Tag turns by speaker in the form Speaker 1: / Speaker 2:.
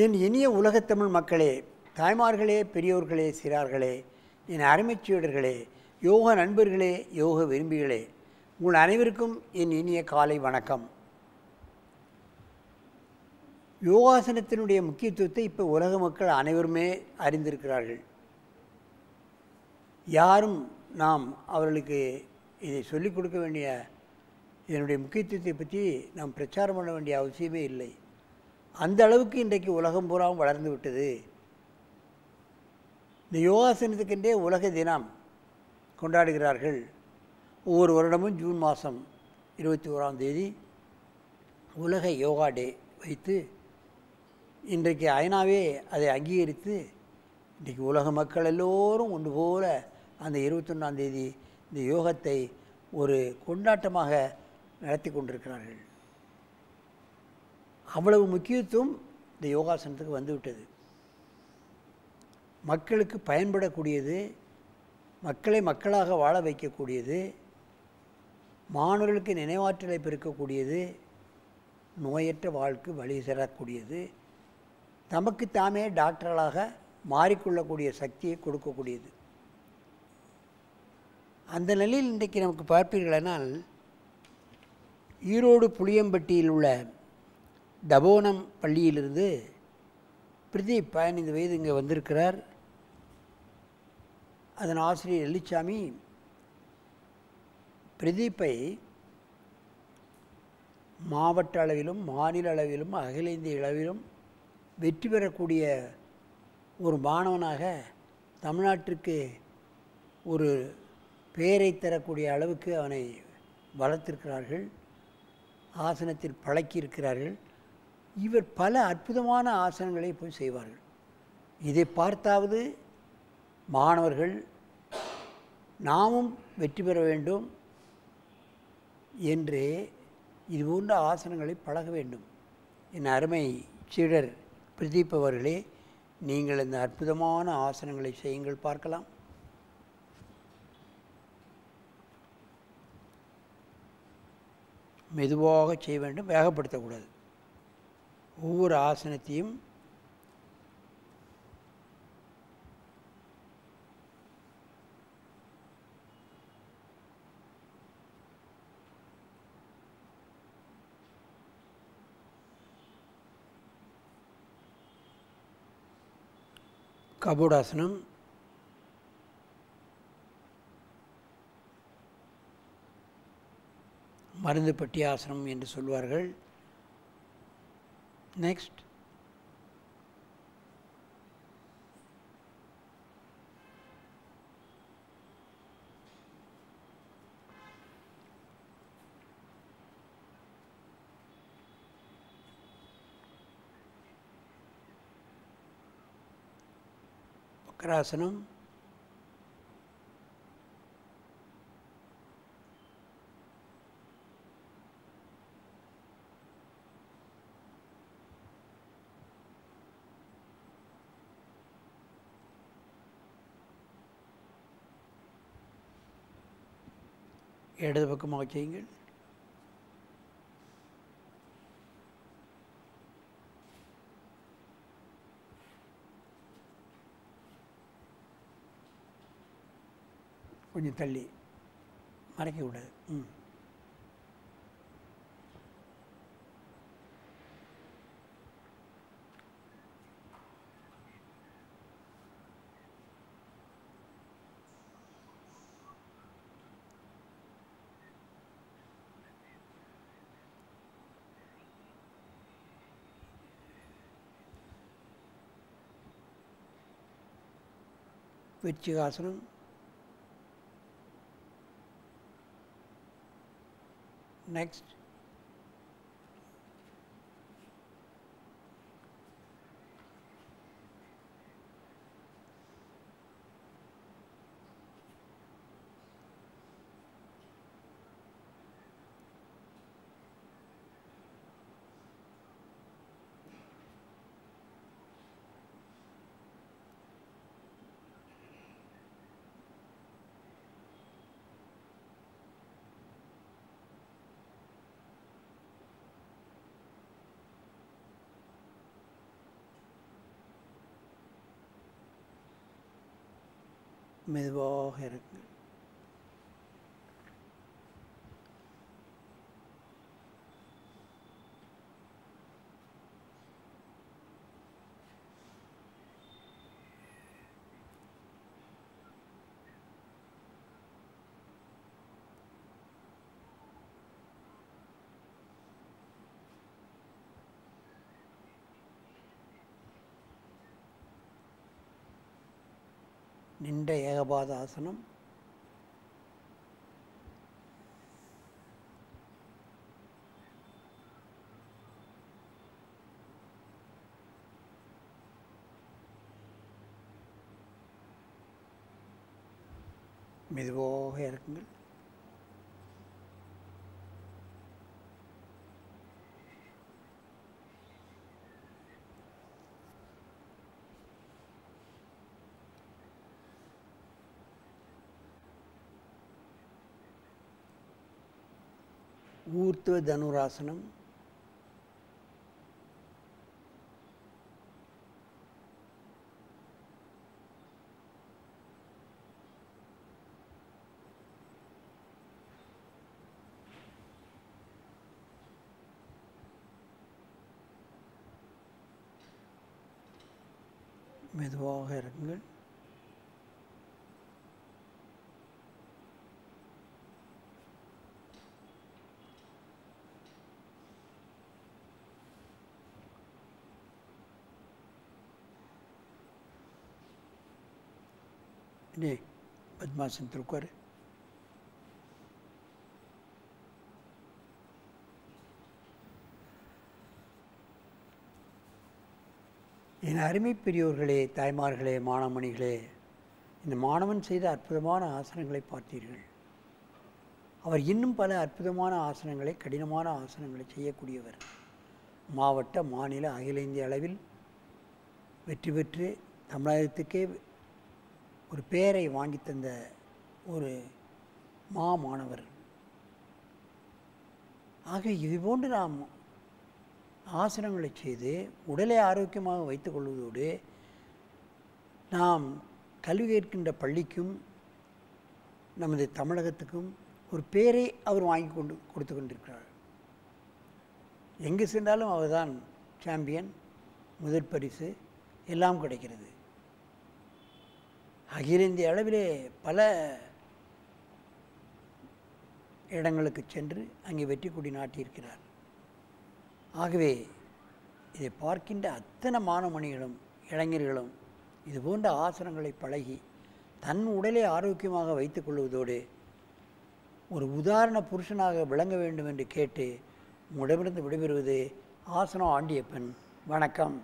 Speaker 1: என் இனிய உலகத்தமிழ் மக்களே, தாய்மார்களே, பெரியோர்களே, சிறார்களே, என் அருமைச்சீடர்களே, யோக நண்பர்களே, யோக விரும்பிகளே, உங்கள் அனைவருக்கும் என் இனிய காலை வணக்கம். யோகாசனத்தினுடைய முக்கியத்துவத்தை இப்போ உலக மக்கள் அனைவருமே அறிந்திருக்கிறார்கள். யாரும் நாம் அவர்களுக்கு இதை சொல்லிக் கொடுக்க வேண்டிய இதனுடைய முக்கியத்துவத்தை பற்றி நாம் பிரச்சாரம் பண்ண வேண்டிய அவசியமே இல்லை. அந்த அளவுக்கு இன்றைக்கு உலகம் பூராவும் வளர்ந்து விட்டது. இந்த யோகாசனத்துக்கென்றே உலக தினம் கொண்டாடுகிறார்கள். ஒவ்வொரு வருடமும் ஜூன் மாதம் 21ஆம் தேதி உலக யோகா டே வைத்து இன்றைக்கு ஐநாவே அதை அங்கீகரித்து இன்றைக்கு உலக மக்கள் எல்லோரும் ஒன்று போல அந்த 21ஆம் தேதி இந்த யோகத்தை ஒரு கொண்டாட்டமாக நடத்தி கொண்டிருக்கிறார்கள். அவ்வளவு முக்கியத்துவம் இந்த யோகாசனத்துக்கு வந்துவிட்டது. மக்களுக்கு பயன்படக்கூடியது, மக்களை மக்களாக வாழ வைக்கக்கூடியது, மாணவர்களுக்கு நினைவாற்றலை பெருக்கக்கூடியது, நோயற்ற வாழ்க்கை வழி தரக்கூடியது, தமக்கு தாமே டாக்டர்களாக மாறிக்கொள்ளக்கூடிய சக்தியை கொடுக்கக்கூடியது. அந்த நிலையில் இன்றைக்கு நமக்கு பார்ப்பீர்களானால் ஈரோடு புளியம்பட்டியில் உள்ள தபோனம் பள்ளியிலிருந்து பிரதீப் 15 வயது இங்கே வந்திருக்கிறார். அதன் ஆசிரியர் எல்லிச்சாமி பிரதீப்பை மாவட்ட அளவிலும் மாநில அளவிலும் அகில இந்திய அளவிலும் வெற்றி பெறக்கூடிய ஒரு மாணவனாக தமிழ்நாட்டிற்கு ஒரு பெயரை தரக்கூடிய அளவுக்கு அவனை வளர்த்திருக்கிறார்கள். ஆசனத்தில் பழக்கியிருக்கிறார்கள். இவர் பல அற்புதமான ஆசனங்களை போய் செய்வார்கள். இதை பார்த்தாவது மாணவர்கள் நாமும் வெற்றி பெற வேண்டும் என்று இது போன்ற ஆசனங்களை பழக வேண்டும். என் அருமை சீடர் பிரதீப் அவர்களே, நீங்கள் இந்த அற்புதமான ஆசனங்களை செய்யுங்கள், பார்க்கலாம். மெதுவாக செய்ய வேண்டும், வேகப்படுத்தக்கூடாது. ஒவ்வொரு ஆசனத்தையும் கபோடாசனம், மருந்து பட்டி ஆசனம் என்று சொல்வார்கள். நெக்ஸ்ட் வக்ராசனம், இடது பக்கமாக செய்யுங்கள். கொஞ்சம் தள்ளி மறைக்க கூடாது. விருச்சிகாசனம், நெக்ஸ்ட் மெதுவாக இறக்குங்கள். நின்ற ஏகபாத ஆசனம். மெதுவாக இறக்குங்கள். ஊர்த்வ தனுராசனம். மெதுவாக இறங்குங்கள். பத்மாசனத்தில் உட்காரு. என் அருமை பெரியோர்களே, தாய்மார்களே, மாணவமணிகளே, இந்த மாணவன் செய்த அற்புதமான ஆசனங்களை பார்த்தீர்கள். அவர் இன்னும் பல அற்புதமான ஆசனங்களை, கடினமான ஆசனங்களை செய்யக்கூடியவர். மாவட்ட, மாநில, அகில இந்திய அளவில் வெற்றி பெற்று தமிழகத்துக்கே ஒரு பெயரை வாங்கி தந்த ஒரு மாணவர். ஆக இதுபோன்று நாம் ஆசனங்களை செய்து உடலை ஆரோக்கியமாக வைத்துக் கொள்வதோடு நாம் கல்வி கேட்கின்ற பள்ளிக்கும் நமது தமிழகத்துக்கும் ஒரு பெயரை அவர் வாங்கி கொடுத்து கொண்டிருக்கிறார். எங்கு சென்றாலும் அவர்தான் சாம்பியன், முதல் பரிசு எல்லாம் கிடைக்கிறது. அகில இந்திய அளவிலே பல இடங்களுக்கு சென்று அங்கே வெற்றி கொடி நாட்டியிருக்கிறார். ஆகவே இதை பார்க்கின்ற அத்தனை மாணவமணிகளும் இளைஞர்களும் இதுபோன்ற ஆசனங்களை பழகி தன் உடலை ஆரோக்கியமாக வைத்துக் கொள்வதோடு ஒரு உதாரண புருஷனாக விளங்க வேண்டும் என்று கேட்டு உங்களிடமிருந்து விடைபெறுவது ஆசனம் ஆண்டியப்பன். வணக்கம்.